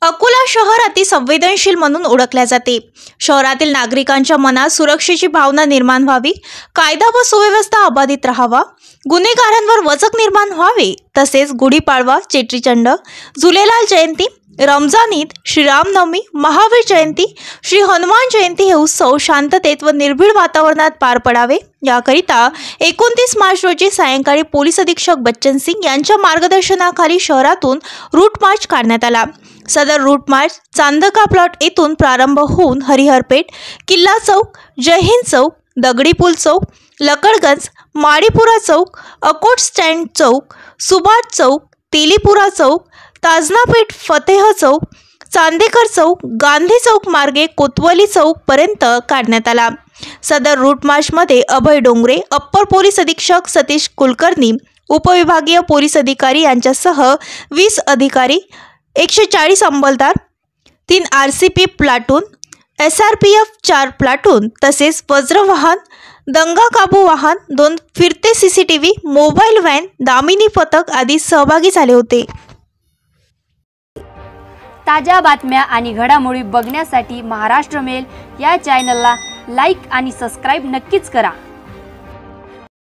अकोला शहर अतिसंवेदनशील म्हणून ओळखले जाते। शहरातील नागरिकांच्या मनात सुरक्षेची भावना निर्माण व्हावी, कायदा व सुव्यवस्था अबाधित राहावा, गुन्हेगारांवर वचक निर्माण व्हावे, तसेच गुढीपाडवा, चेट्रीचंड, झुलेलाल जयंती, रमजान ईद, श्रीरामनवमी, महावीर जयंती, श्री हनुमान जयंती हे उत्सव शांततेत व निर्भीड वातावरणात पार पडावे याकरिता 29 मार्च रोजी सायंकाळी पोलीस अधीक्षक बच्चन सिंग यांच्या मार्गदर्शनाखाली शहरातून रूट मार्च काढण्यात आला। सदर रूट मार्च चांदका प्लॉट येथून प्रारंभ होऊन हरिहरपेठ, किल्ला चौक, जय हिंद चौक, दगडी पूल चौक, लकडगंज, माडीपुरा चौक, अकोट स्टँड चौक, सुभाष चौक, तेलीपुरा चौक, ताजनापेठ, फतेह चौक, चांदेकर चौक, गांधी चौक मार्गे कोतवाली चौक पर्यंत काढण्यात आला। सदर रूट मार्चमध्ये अभय डोंगरे, अप्पर पोलीस अधीक्षक सतीश कुलकर्णी, उपविभागीय पोलीस अधिकारी यांच्यासह 20 अधिकारी, 140 अंमलदार, 3 RCP प्लाटून, SRPF 4 प्लाटून तसेच वज्र वाहन, दंगा काबू वाहन, 2 फिरते CCTV, मोबाईल व्हॅन, दामिनी पथक आदी सहभागी झाले होते। ताज्या बातम्या आणि घडामोडी बघण्यासाठी महाराष्ट्र मेल या चॅनलला लाईक आणि सबस्क्राईब नक्कीच करा।